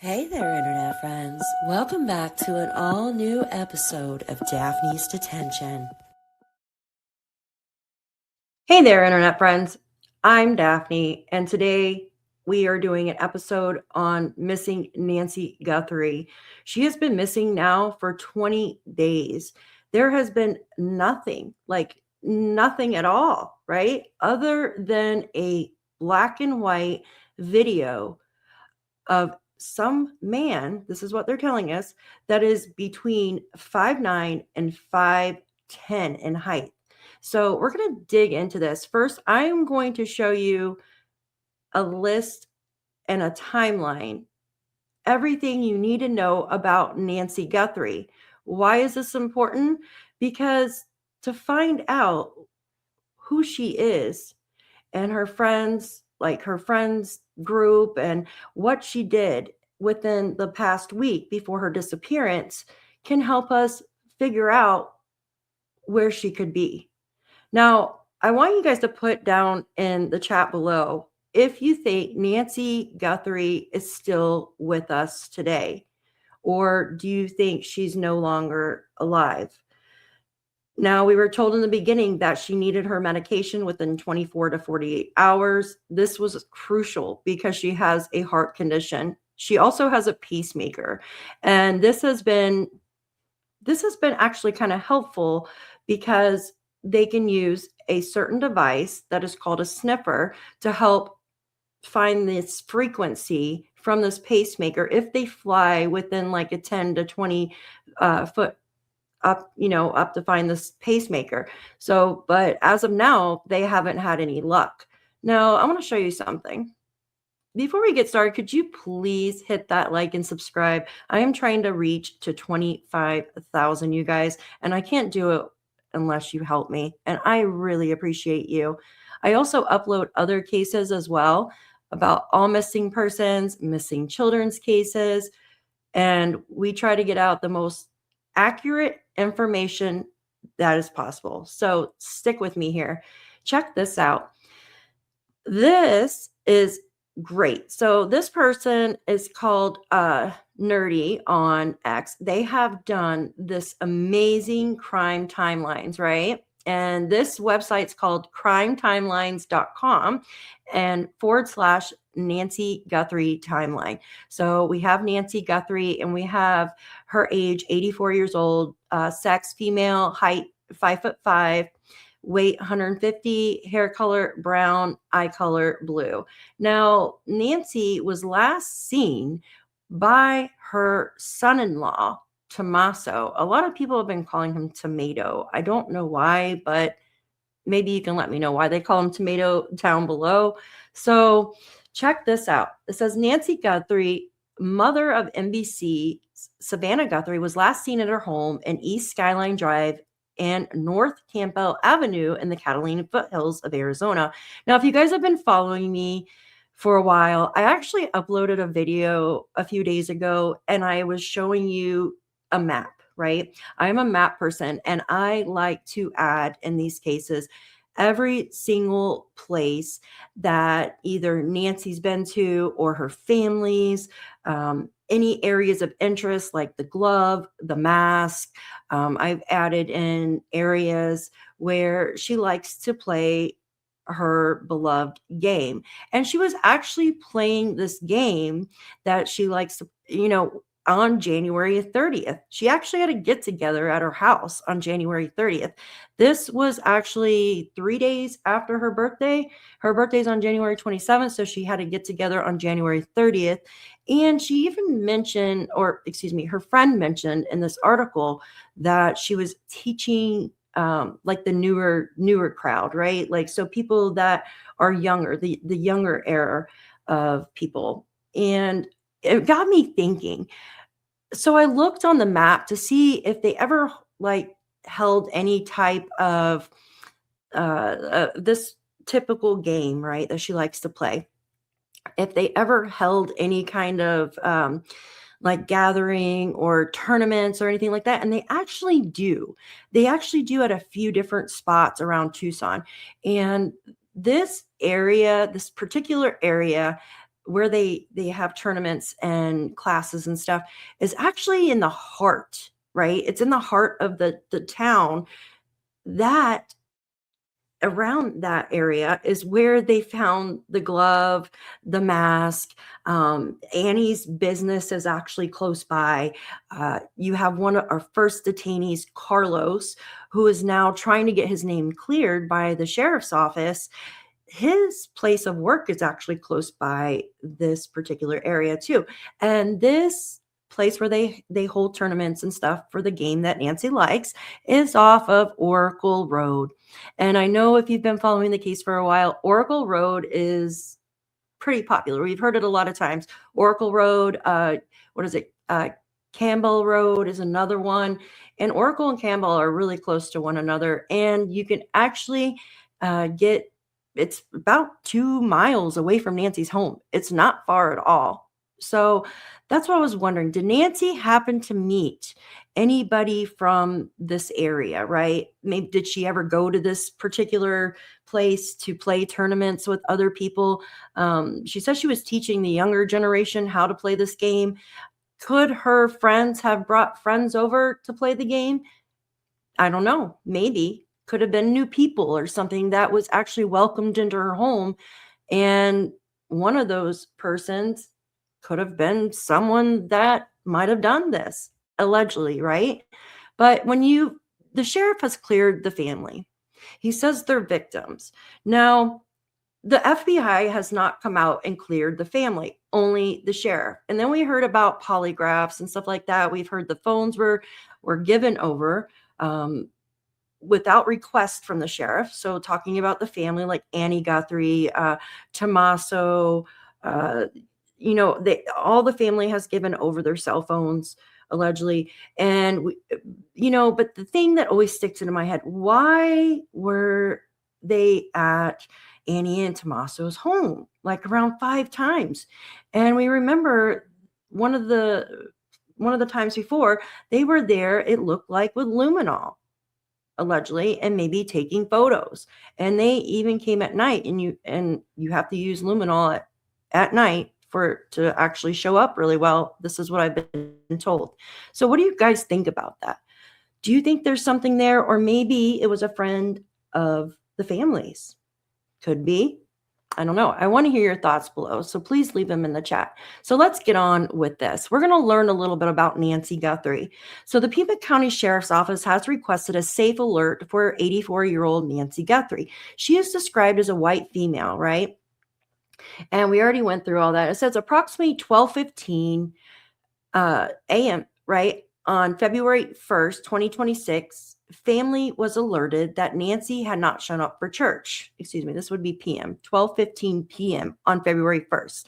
Hey there, Internet friends. Welcome back to an all-new episode of Daphne's Detention. Hey there, Internet friends. I'm Daphne, and today we are doing an episode on missing Nancy Guthrie. She has been missing now for 20 days. There has been nothing, like nothing at all, right? Other than a black and white video of some man, this is what they're telling us, that is between 5'9" and 5'10" in height. So we're going to dig into this. First, I'm going to show you a list and a timeline, everything you need to know about Nancy Guthrie. Why is this important? Because to find out who she is and her friends, like her friends group, and what she did within the past week before her disappearance can help us figure out where she could be. Now, I want you guys to put down in the chat below if you think Nancy Guthrie is still with us today, or do you think she's no longer alive? Now, we were told in the beginning that she needed her medication within 24 to 48 hours. This was crucial because she has a heart condition. She also has a pacemaker. And this has been actually kind of helpful because they can use a certain device that is called a sniffer to help find this frequency from this pacemaker if they fly within like a 10 to 20 foot up to find this pacemaker. So, but as of now, they haven't had any luck. Now, I want to show you something. Before we get started, could you please hit that like and subscribe? I am trying to reach to 25,000, you guys, and I can't do it unless you help me. And I really appreciate you. I also upload other cases as well about all missing persons, missing children's cases, and we try to get out the most accurate information that is possible. So stick with me here. Check this out. This is great. So this person is called Nerdy on X. They have done this amazing crime timelines, right? And this website's called crimetimelines.com and / Nancy Guthrie timeline. So we have Nancy Guthrie and we have her age, 84 years old, sex, female, height, 5'5", weight 150, hair color brown, eye color blue. Now, Nancy was last seen by her son-in-law, Tommaso. A lot of people have been calling him Tomato. I don't know why, but maybe you can let me know why they call him Tomato down below. So check this out. It says Nancy Guthrie, mother of NBC, Savannah Guthrie, was last seen at her home in East Skyline Drive and North Campbell Avenue in the Catalina Foothills of Arizona. Now, if you guys have been following me for a while, I actually uploaded a video a few days ago and I was showing you a map, right? I'm a map person and I like to add in these cases every single place that either Nancy's been to or her family's, any areas of interest like the glove, the mask. I've added in areas where she likes to play her beloved game. And she was actually playing this game that she likes to, on January 30th. She actually had a get together at her house on January 30th. This was actually 3 days after her birthday. Her birthday's on January 27th, so she had a get together on January 30th. And she even mentioned, her friend mentioned in this article that she was teaching like the newer crowd, right? Like, so people that are younger, the younger era of people. And it got me thinking. So I looked on the map to see if they ever like held any type of this typical game, right, that she likes to play. If they ever held any kind of like gathering or tournaments or anything like that. And they actually do. They actually do at a few different spots around Tucson. And this particular area where they have tournaments and classes and stuff is actually in the heart, right? It's in the heart of the town. That around that area is where they found the glove, the mask. Annie's business is actually close by. You have one of our first detainees, Carlos, who is now trying to get his name cleared by the sheriff's office. His place of work is actually close by this particular area too. And this place where they hold tournaments and stuff for the game that Nancy likes is off of Oracle Road. And I know if you've been following the case for a while, Oracle Road is pretty popular. We've heard it a lot of times. Oracle Road, what is it? Campbell Road is another one. And Oracle and Campbell are really close to one another. And you can actually it's about 2 miles away from Nancy's home. It's not far at all. So that's what I was wondering. Did Nancy happen to meet anybody from this area, right? Maybe did she ever go to this particular place to play tournaments with other people? She says she was teaching the younger generation how to play this game. Could her friends have brought friends over to play the game? I don't know. Maybe. Could have been new people or something that was actually welcomed into her home. And one of those persons could have been someone that might have done this, allegedly, right? But the sheriff has cleared the family. He says they're victims. Now, the FBI has not come out and cleared the family, only the sheriff. And then we heard about polygraphs and stuff like that. We've heard the phones were given over without request from the sheriff. So talking about the family, like Annie Guthrie, Tommaso, all the family has given over their cell phones, allegedly. And, but the thing that always sticks into my head, why were they at Annie and Tommaso's home, like around 5 times? And we remember one of the times before they were there, it looked like with luminol, allegedly, and maybe taking photos. And they even came at night, and you have to use luminol at night for it to actually show up really well. This is what I've been told. So what do you guys think about that? Do you think there's something there, or maybe it was a friend of the family's? Could be. I don't know. I want to hear your thoughts below, so please leave them in the chat. So let's get on with this. We're going to learn a little bit about Nancy Guthrie. So the PIMA County Sheriff's Office has requested a safe alert for 84-year-old Nancy Guthrie. She is described as a white female, right? And we already went through all that. It says approximately 12:15 a.m., right, on February 1st, 2026, family was alerted that Nancy had not shown up for church. Excuse me, this would be p.m., 12:15 p.m. on February 1st.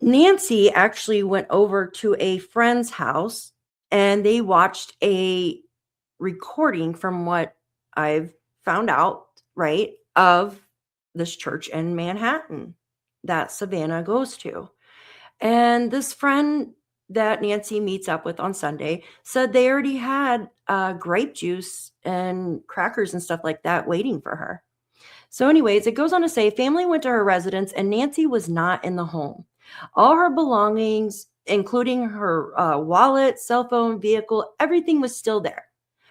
Nancy actually went over to a friend's house, and they watched a recording, from what I've found out, right, of this church in Manhattan that Savannah goes to. And this friend that Nancy meets up with on Sunday said they already had grape juice and crackers and stuff like that waiting for her. So anyways, it goes on to say family went to her residence and Nancy was not in the home. All her belongings, including her wallet, cell phone, vehicle, everything was still there.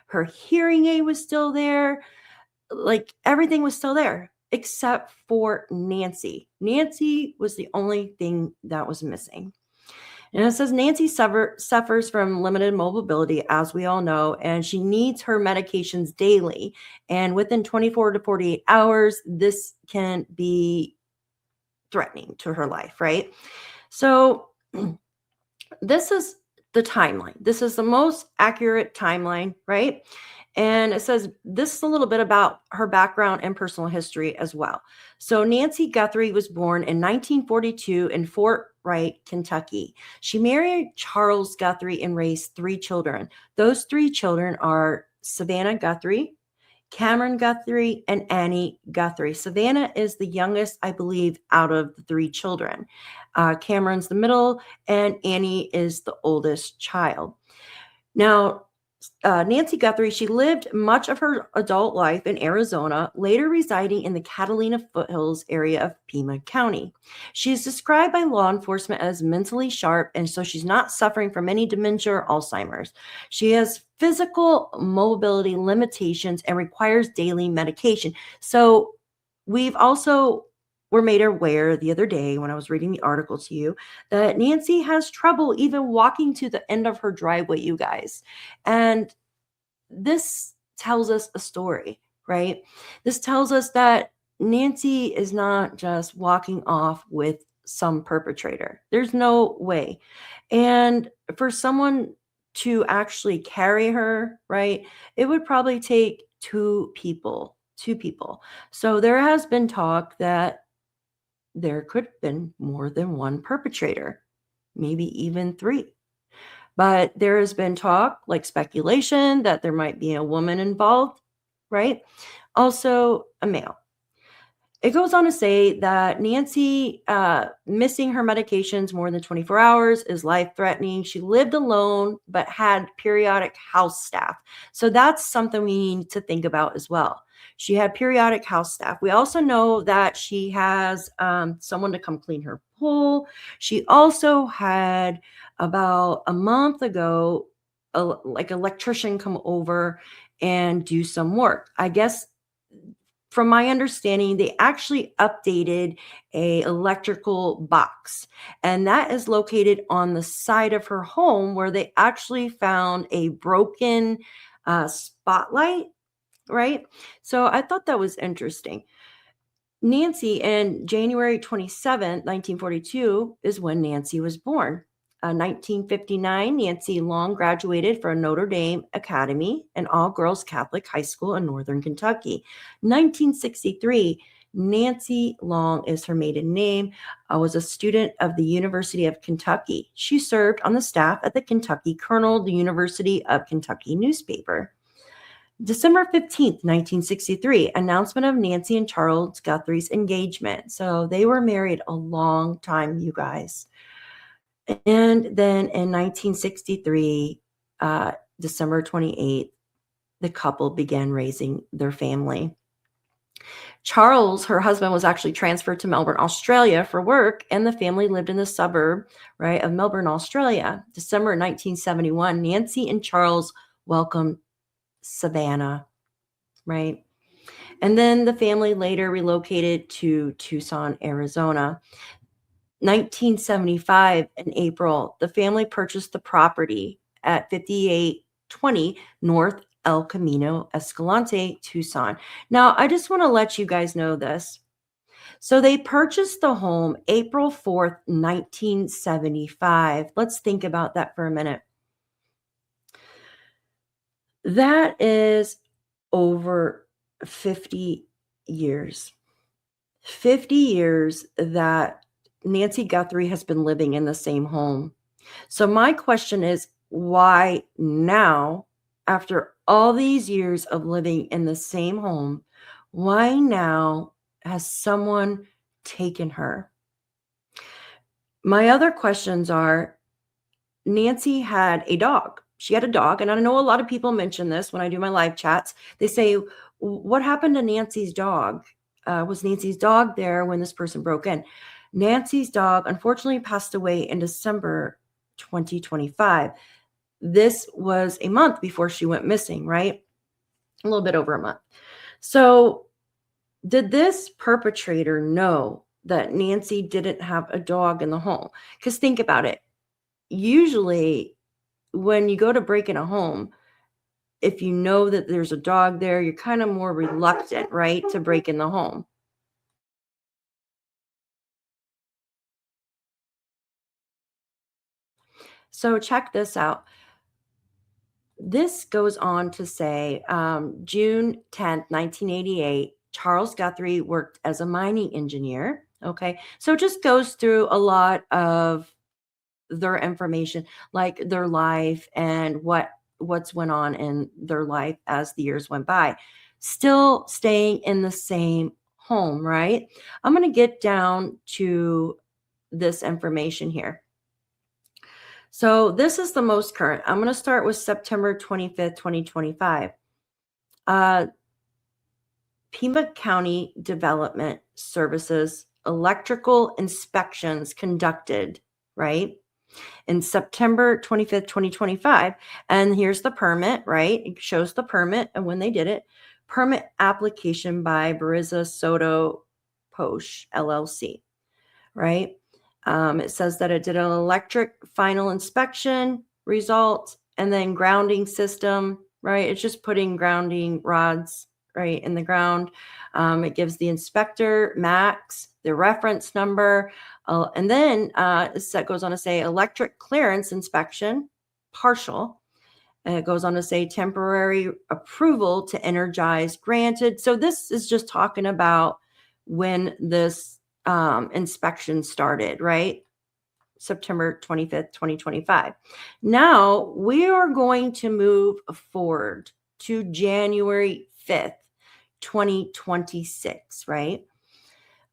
Her hearing aid was still there. Like everything was still there except for Nancy. Nancy was the only thing that was missing. And it says Nancy suffers from limited mobility, as we all know, and she needs her medications daily. And within 24 to 48 hours, this can be threatening to her life, right? So this is the timeline. This is the most accurate timeline, right? And it says this is a little bit about her background and personal history as well. So Nancy Guthrie was born in 1942 in Fort Wright, Kentucky. She married Charles Guthrie and raised 3 children. Those 3 children are Savannah Guthrie, Cameron Guthrie, and Annie Guthrie. Savannah is the youngest, I believe, out of the 3 children. Cameron's the middle, and Annie is the oldest child. Now, Nancy Guthrie, she lived much of her adult life in Arizona, later residing in the Catalina Foothills area of PIMA County. She is described by law enforcement as mentally sharp, and so she's not suffering from any dementia or Alzheimer's. She has physical mobility limitations and requires daily medication. So we've also were made aware the other day when I was reading the article to you that Nancy has trouble even walking to the end of her driveway, you guys. And this tells us a story, right? This tells us that Nancy is not just walking off with some perpetrator. There's no way. And for someone to actually carry her, right, it would probably take two people. So there has been talk that there could have been more than one perpetrator, maybe even three. But there has been talk, like speculation, that there might be a woman involved, right? Also, a male. It goes on to say that Nancy missing her medications more than 24 hours is life-threatening. She lived alone, but had periodic house staff. So that's something we need to think about as well. She had periodic house staff. We also know that she has someone to come clean her pool. She also had, about a month ago, like an electrician come over and do some work. I guess from my understanding, they actually updated a electrical box, and that is located on the side of her home where they actually found a broken spotlight, right? So I thought that was interesting. Nancy, in January 27th, 1942, is when Nancy was born. 1959, Nancy Long graduated from Notre Dame Academy, an all-girls Catholic high school in northern Kentucky. 1963, Nancy Long is her maiden name, was a student of the University of Kentucky. She served on the staff at the Kentucky Colonel, the University of Kentucky newspaper. December 15th, 1963, announcement of Nancy and Charles Guthrie's engagement. So they were married a long time, you guys. And then in 1963, December 28th, the couple began raising their family. Charles, her husband, was actually transferred to Melbourne, Australia for work, and the family lived in the suburb, right, of Melbourne, Australia. December 1971, Nancy and Charles welcomed Savannah, right? And then the family later relocated to Tucson, Arizona. 1975, in April, the family purchased the property at 5820 North El Camino Escalante, Tucson. Now, I just want to let you guys know this. So they purchased the home April 4th, 1975. Let's think about that for a minute. That is over 50 years. 50 years that Nancy Guthrie has been living in the same home. So my question is, why now, after all these years of living in the same home, why now has someone taken her? My other questions are, Nancy had a dog. She had a dog, and I know a lot of people mention this when I do my live chats. They say, what happened to Nancy's dog? Was Nancy's dog there when this person broke in? Nancy's dog unfortunately passed away in December 2025. This was a month before she went missing, right? A little bit over a month. So did this perpetrator know that Nancy didn't have a dog in the home? Because think about it. Usually when you go to break in a home, if you know that there's a dog there, you're kind of more reluctant, right, to break in the home. So check this out. This goes on to say, June 10th, 1988, Charles Guthrie worked as a mining engineer. Okay. So it just goes through a lot of their information, like their life and what's went on in their life as the years went by. Still staying in the same home, right? I'm going to get down to this information here. So this is the most current. I'm going to start with September 25th, 2025. PIMA County Development Services electrical inspections conducted, right? In September 25th, 2025. And here's the permit, right? It shows the permit and when they did it. Permit application by Bariza Soto Posh, LLC, right? It says that it did an electric final inspection result and then grounding system, right? It's just putting grounding rods, right, in the ground. It gives the inspector max, the reference number, and then it goes on to say electric clearance inspection, partial. And it goes on to say temporary approval to energize granted. So this is just talking about when this inspection started, right? September 25th, 2025. Now we are going to move forward to January 5th, 2026, right?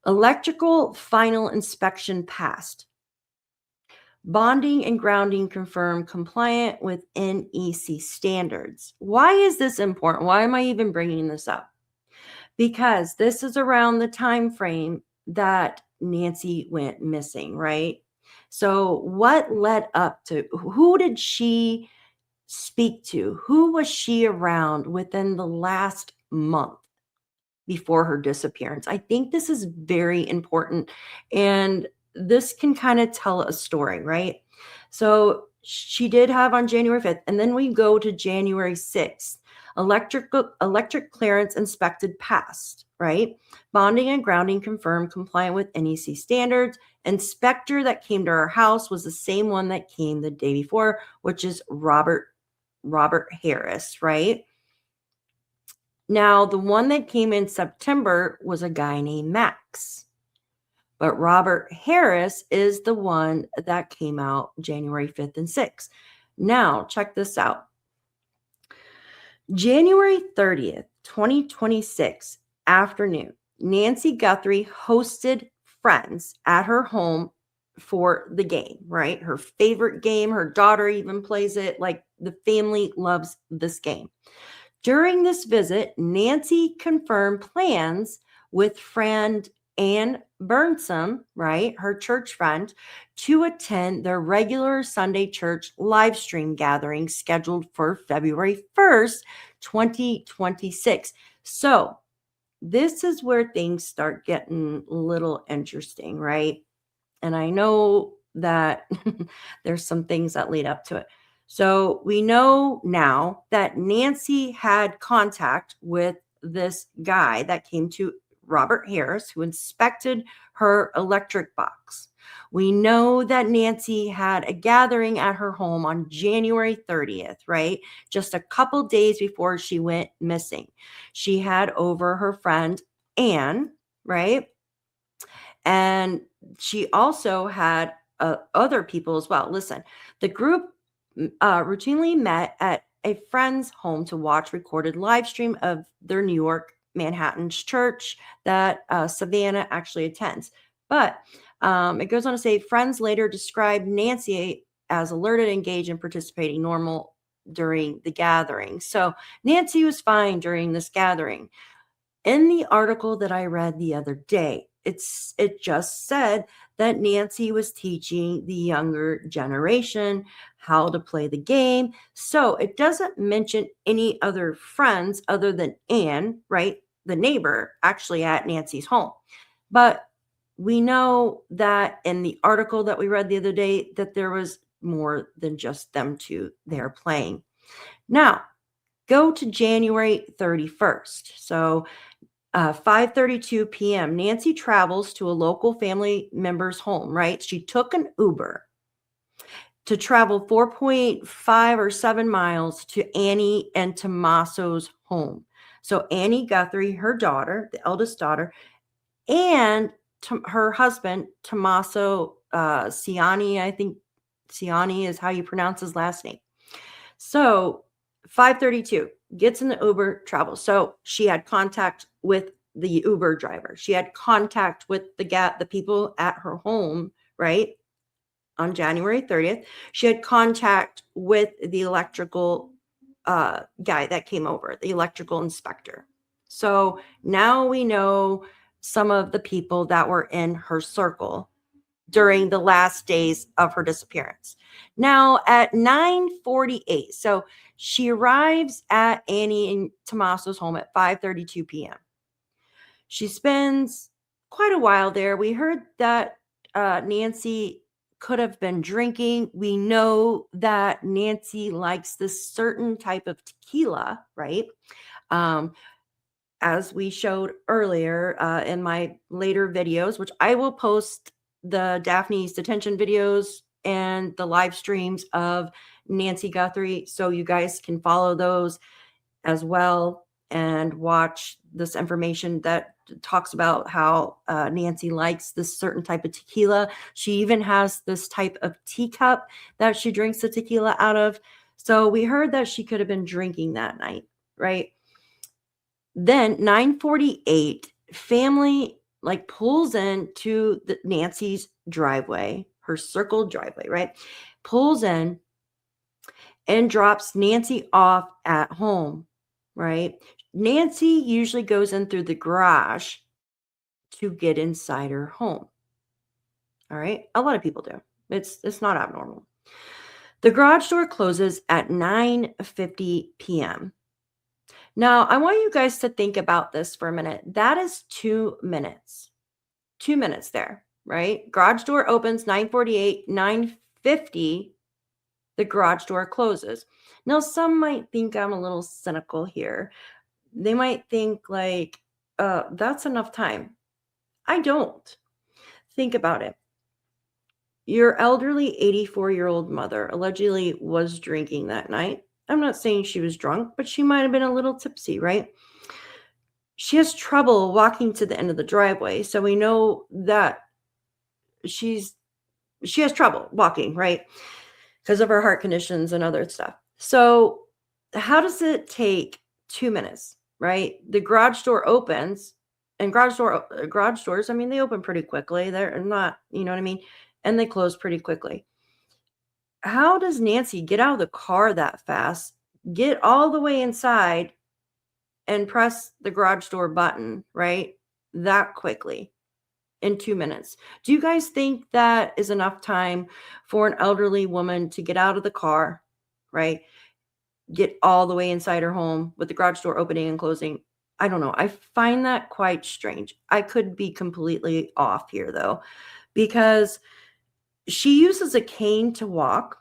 Electrical final inspection passed. Bonding and grounding confirmed compliant with NEC standards. Why is this important? Why am I even bringing this up? Because this is around the time frame that Nancy went missing, right? So what led up to, who did she speak to? Who was she around within the last month before her disappearance? I think this is very important, and this can kind of tell a story, right? So she did have on January 5th, and then we go to January 6th. Electric clearance inspected passed, right? Bonding and grounding confirmed compliant with NEC standards. Inspector that came to our house was the same one that came the day before, which is Robert Harris, right? Now, the one that came in September was a guy named Max. But Robert Harris is the one that came out January 5th and 6th. Now, check this out. January 30th, 2026 afternoon, Nancy Guthrie hosted friends at her home for the game, right? Her favorite game. Her daughter even plays it. Like, the family loves this game. During this visit, Nancy confirmed plans with friend Ann Ransom, right, her church friend, to attend their regular Sunday church live stream gathering scheduled for February 1st, 2026. So this is where things start getting a little interesting, right? And I know that there's some things that lead up to it. So we know now that Nancy had contact with this guy that came to Robert Harris, who inspected her electric box. We know that Nancy had a gathering at her home on January 30th, right? Just a couple days before she went missing. She had over her friend Anne, right? And she also had other people as well. Listen, the group routinely met at a friend's home to watch recorded live stream of their New York Manhattan's church that Savannah actually attends. But it goes on to say friends later described Nancy as alerted, engaged, and participating normal during the gathering. So Nancy was fine during this gathering. In the article that I read the other day, it just said that Nancy was teaching the younger generation how to play the game. So it doesn't mention any other friends other than Anne, right? The neighbor actually at Nancy's home. But we know that in the article that we read the other day that there was more than just them two there playing. Now, go to January 31st. So 5:32 p.m. Nancy travels to a local family member's home, right? She took an Uber to travel 4.5 or 7 miles to Annie and Tommaso's home. So Annie Guthrie, her daughter, the eldest daughter, and her husband, Tommaso Ciani, I think Ciani is how you pronounce his last name. So 5:32, gets in the Uber, travels. So she had contact with the Uber driver. She had contact with the people at her home, right? on January 30th, she had contact with the electrical guy that came over, the electrical inspector. So now we know some of the people that were in her circle during the last days of her disappearance. Now at 9:48, so she arrives at Annie and Tommaso's home at 5:32 p.m. She spends quite a while there. We heard that Nancy could have been drinking. We know that Nancy likes this certain type of tequila, right? Um, as we showed earlier in my later videos, which I will post the Daphne's detention videos and the live streams of Nancy Guthrie, so you guys can follow those as well and watch this information that talks about how Nancy likes this certain type of tequila. She even has this type of teacup that she drinks the tequila out of. So we heard that she could have been drinking that night, right? Then 9:48, family like pulls into Nancy's driveway, her circled driveway, right? Pulls in and drops Nancy off at home, right? Nancy usually goes in through the garage to get inside her home. All right? A lot of people do. It's not abnormal. The garage door closes at 9:50 p.m. Now, I want you guys to think about this for a minute. That is 2 minutes. 2 minutes there, right? Garage door opens 9:48, 9:50 the garage door closes. Now, some might think I'm a little cynical here. They might think like, that's enough time. I don't. Think about it. Your elderly 84-year-old mother allegedly was drinking that night. I'm not saying she was drunk, but she might have been a little tipsy, right? She has trouble walking to the end of the driveway. So we know that she has trouble walking, right? Because of her heart conditions and other stuff. So how does it take 2 minutes, right? The garage door opens, and garage doors, I mean, they open pretty quickly. They're not, you know what I mean? And they close pretty quickly. How does Nancy get out of the car that fast, get all the way inside, and press the garage door button, right? That quickly in 2 minutes. Do you guys think that is enough time for an elderly woman to get out of the car, right? Get all the way inside her home with the garage door opening and closing? I don't know. I find that quite strange. I could be completely off here though, because she uses a cane to walk.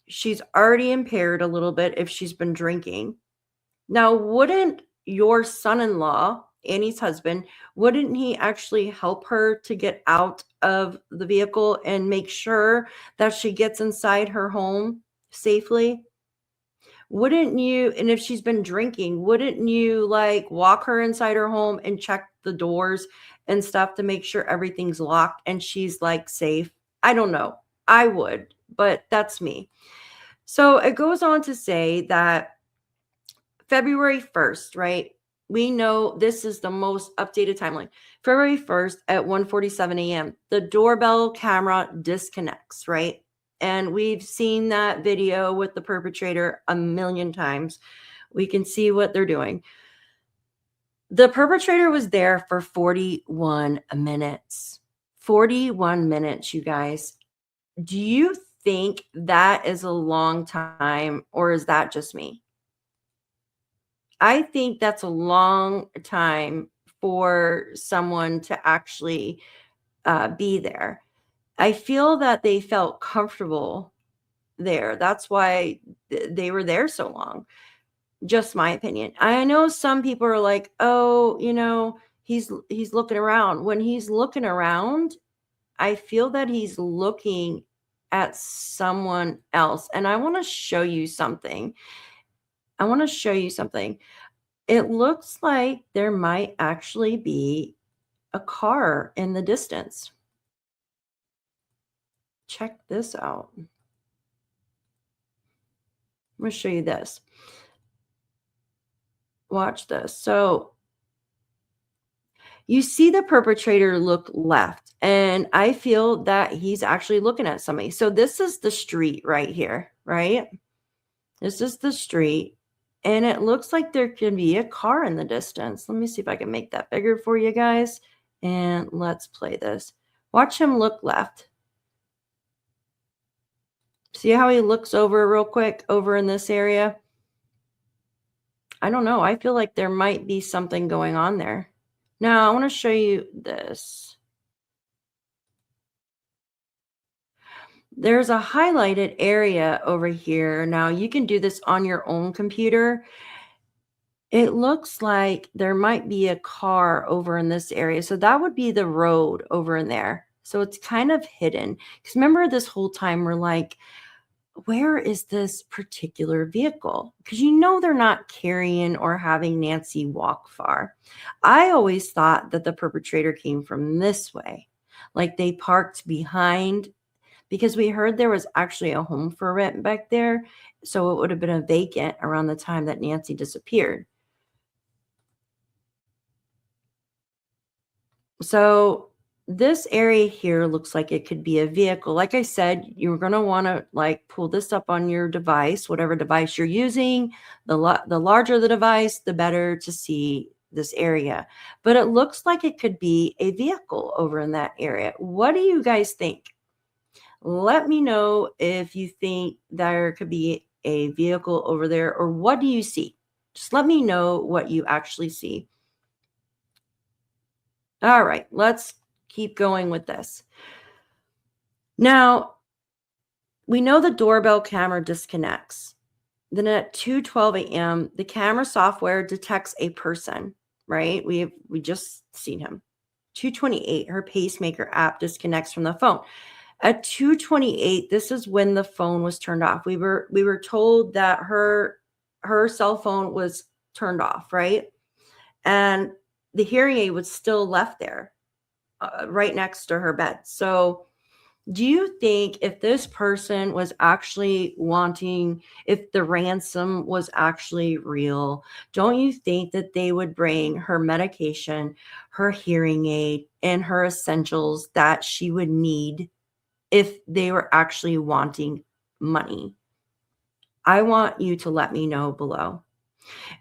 She's already impaired a little bit if she's been drinking. Now, wouldn't your son-in-law, Annie's husband, wouldn't he actually help her to get out of the vehicle and make sure that she gets inside her home safely? Wouldn't you, and if she's been drinking, wouldn't you like walk her inside her home and check the doors and stuff to make sure everything's locked and she's like safe? I don't know. I would, but that's me. So it goes on to say that February 1st, right? We know this is the most updated timeline. February 1st at 1:47 a.m., the doorbell camera disconnects, right? And we've seen that video with the perpetrator a million times. We can see what they're doing. The perpetrator was there for 41 minutes. 41 minutes, you guys. Do you think that is a long time, or is that just me? I think that's a long time for someone to actually be there. I feel that they felt comfortable there. That's why they were there so long. Just my opinion. I know some people are like, oh, he's looking around. When he's looking around, I feel that he's looking at someone else. And I want to show you something. It looks like there might actually be a car in the distance. Check this out. I'm going to show you this. Watch this. So you see the perpetrator look left. And I feel that he's actually looking at somebody. So this is the street right here, right? This is the street. And it looks like there can be a car in the distance. Let me see if I can make that bigger for you guys. And let's play this. Watch him look left. See how he looks over real quick over in this area? I don't know. I feel like there might be something going on there. Now, I want to show you this. There's a highlighted area over here. Now, you can do this on your own computer. It looks like there might be a car over in this area. So that would be the road over in there. So it's kind of hidden. Because remember, this whole time we're like, where is this particular vehicle? Because you know they're not carrying or having Nancy walk far. I always thought that the perpetrator came from this way. Like they parked behind, because we heard there was actually a home for rent back there. So it would have been a vacant around the time that Nancy disappeared. So this area here looks like it could be a vehicle. Like I said, you're going to want to like pull this up on your device, whatever device you're using. The larger the device, the better to see this area. But it looks like it could be a vehicle over in that area. What do you guys think? Let me know if you think there could be a vehicle over there, or what do you see? Just let me know what you actually see. All right, let's keep going with this. Now, we know the doorbell camera disconnects. Then at 2:12 a.m., the camera software detects a person, right? We just seen him. 2:28, her pacemaker app disconnects from the phone. At 2:28, this is when the phone was turned off. We were told that her cell phone was turned off, right? And the hearing aid was still left there, right next to her bed. So do you think if this person was actually wanting, if the ransom was actually real, don't you think that they would bring her medication, her hearing aid, and her essentials that she would need if they were actually wanting money? I want you to let me know below.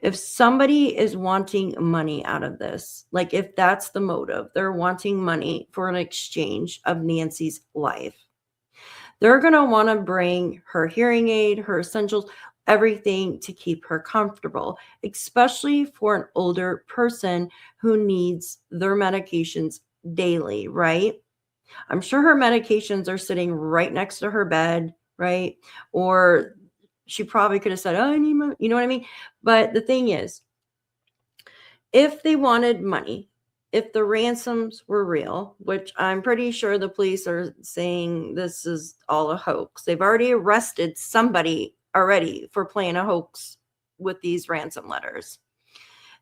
If somebody is wanting money out of this, like if that's the motive, they're wanting money for an exchange of Nancy's life, they're going to want to bring her hearing aid, her essentials, everything to keep her comfortable, especially for an older person who needs their medications daily, right? I'm sure her medications are sitting right next to her bed, right? Or she probably could have said, oh, I need money. You know what I mean? But the thing is, if they wanted money, if the ransoms were real, which I'm pretty sure the police are saying this is all a hoax. They've already arrested somebody already for playing a hoax with these ransom letters.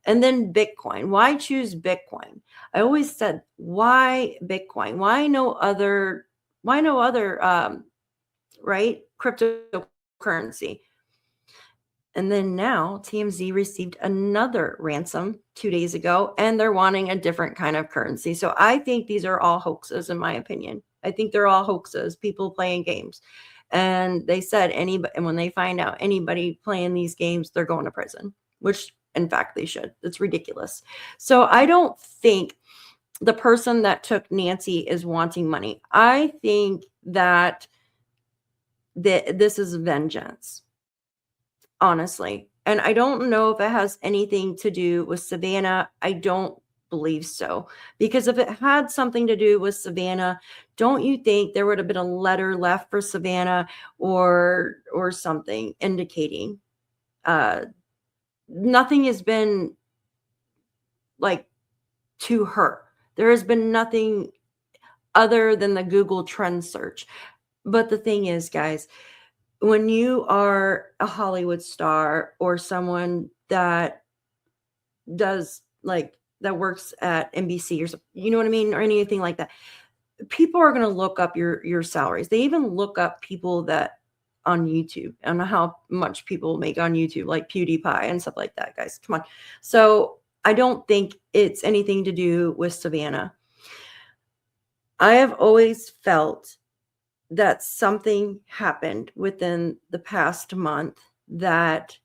And then Bitcoin. Why choose Bitcoin? I always said, why Bitcoin? Why no other, right? Cryptocurrency. And then now TMZ received another ransom 2 days ago, and they're wanting a different kind of currency. So I think these are all hoaxes, in my opinion. I think they're all hoaxes, people playing games. And they said anybody, and when they find out anybody playing these games, they're going to prison, which in fact they should. It's ridiculous. So I don't think the person that took Nancy is wanting money. I think that this is vengeance, honestly. And I don't know if it has anything to do with Savannah. I don't believe so. Because if it had something to do with Savannah, don't you think there would have been a letter left for Savannah or something indicating nothing has been like to her. There has been nothing other than the Google trend search. But the thing is, guys, when you are a Hollywood star or someone that does like that works at NBC or something, you know what I mean, or anything like that, people are going to look up your salaries. They even look up people that on YouTube and how much people make on YouTube, like PewDiePie and stuff like that, guys. Come on. So I don't think it's anything to do with Savannah. I have always felt that something happened within the past month that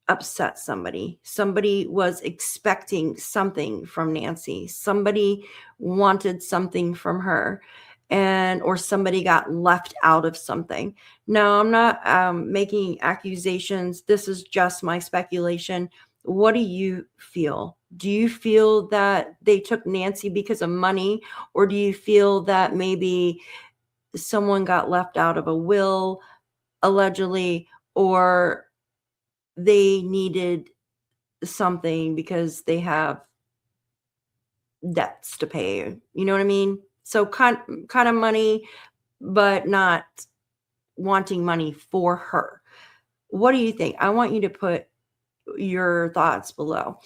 upset somebody. Somebody was expecting something from Nancy. Somebody wanted something from her, or somebody got left out of something. No, I'm not making accusations. This is just my speculation. What do you feel? Do you feel that they took Nancy because of money, or do you feel that maybe someone got left out of a will, allegedly, or they needed something because they have debts to pay? You know what I mean? So kind of money, but not wanting money for her. What do you think? I want you to put your thoughts below.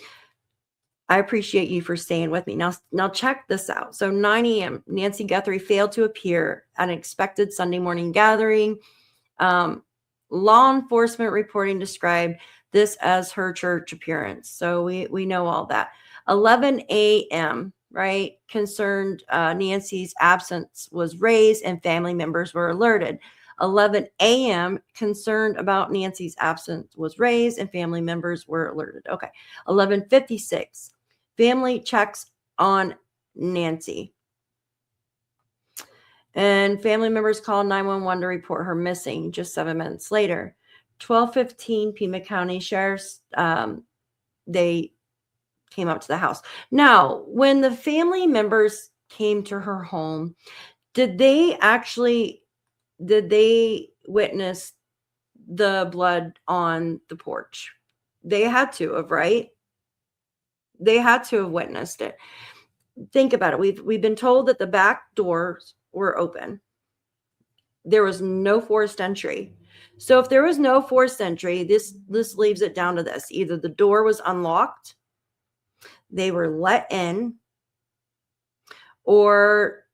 I appreciate you for staying with me. Now check this out. So 9 a.m., Nancy Guthrie failed to appear at an expected Sunday morning gathering. Law enforcement reporting described this as her church appearance. So we know all that. 11 a.m., right, concerned Nancy's absence was raised and family members were alerted. 11 a.m., concerned about Nancy's absence was raised and family members were alerted. Okay. 11:56, family checks on Nancy. And family members called 911 to report her missing just 7 minutes later. 12:15, PIMA County Sheriff's, they came up to the house. Now, when the family members came to her home, did they witness the blood on the porch? They had to have, right? They had to have witnessed it. Think about it. We've been told that the back doors were open. There was no forced entry. So if there was no forced entry, this leaves it down to this. Either the door was unlocked, they were let in, or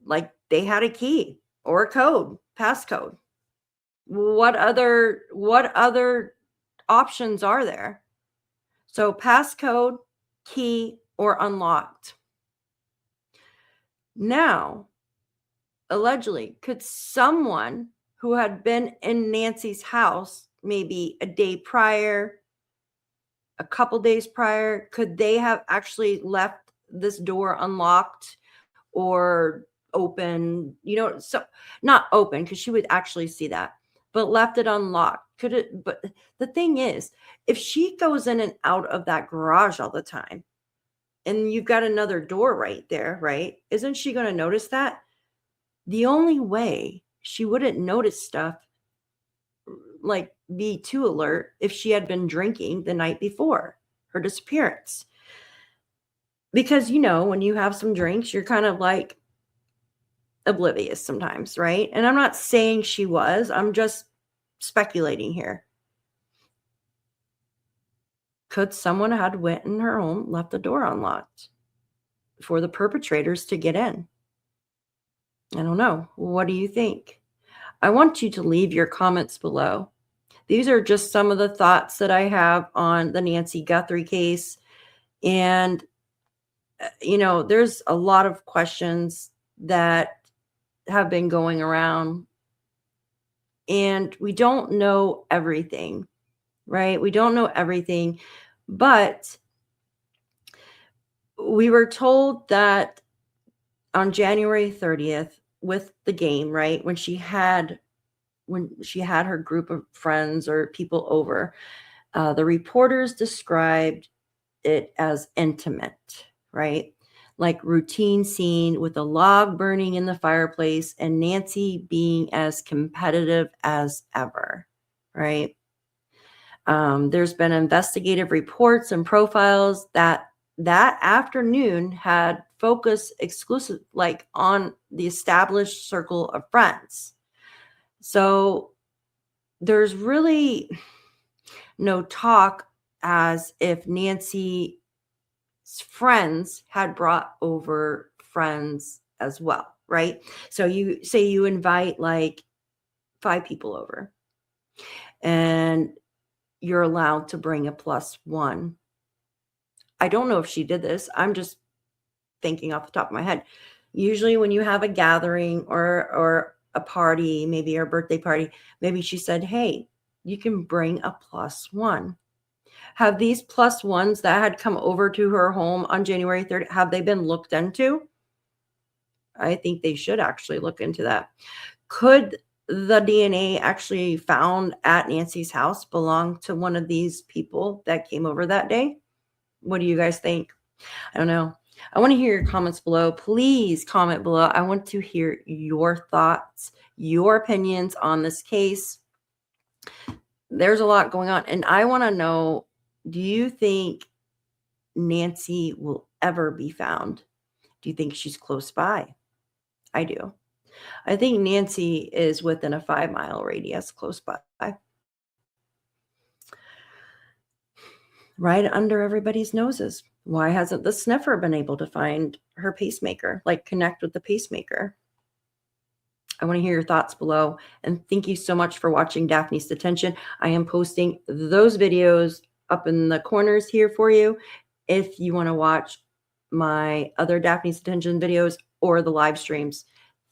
like they had a key or a code, passcode. What other options are there? So passcode, key, or unlocked. Now, allegedly, could someone who had been in Nancy's house maybe a day prior, a couple days prior, could they have actually left this door unlocked or open? So not open, because she would actually see that, but left it unlocked. Could it? But the thing is, if she goes in and out of that garage all the time, and you've got another door right there, right? Isn't she going to notice that? The only way she wouldn't notice stuff, like be too alert, if she had been drinking the night before her disappearance. Because, when you have some drinks, you're kind of like oblivious sometimes, right? And I'm not saying she was, I'm just speculating here. Could someone had went in her home, left the door unlocked for the perpetrators to get in? I don't know. What do you think? I want you to leave your comments below. These are just some of the thoughts that I have on the Nancy Guthrie case. And, there's a lot of questions that have been going around. And we don't know everything, right? We don't know everything. But we were told that on January 30th, with the game, right, when she had her group of friends or people over, the reporters described it as intimate, right? Like routine scene with a log burning in the fireplace and Nancy being as competitive as ever, right? There's been investigative reports and profiles that afternoon had focus exclusive, like on the established circle of friends. So there's really no talk as if Nancy's friends had brought over friends as well, right? So you say you invite like 5 people over and you're allowed to bring a +1. I don't know if she did this. I'm just thinking off the top of my head. Usually when you have a gathering or a party, maybe her birthday party, maybe she said, hey, you can bring a +1. Have these +1s that had come over to her home on January 3rd, have they been looked into? I think they should actually look into that. Could the DNA actually found at Nancy's house belong to one of these people that came over that day? What do you guys think? I don't know. I want to hear your comments below. Please comment below. I want to hear your thoughts, your opinions on this case. There's a lot going on. And I want to know, do you think Nancy will ever be found? Do you think she's close by? I do. I think Nancy is within a 5-mile radius close by. Right under everybody's noses. Why hasn't the sniffer been able to find her pacemaker, like connect with the pacemaker? I want to hear your thoughts below. And thank you so much for watching Daphne's Detention. I am posting those videos up in the corners here for you if you want to watch my other Daphne's Detention videos or the live streams.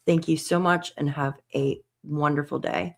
Thank you so much and have a wonderful day.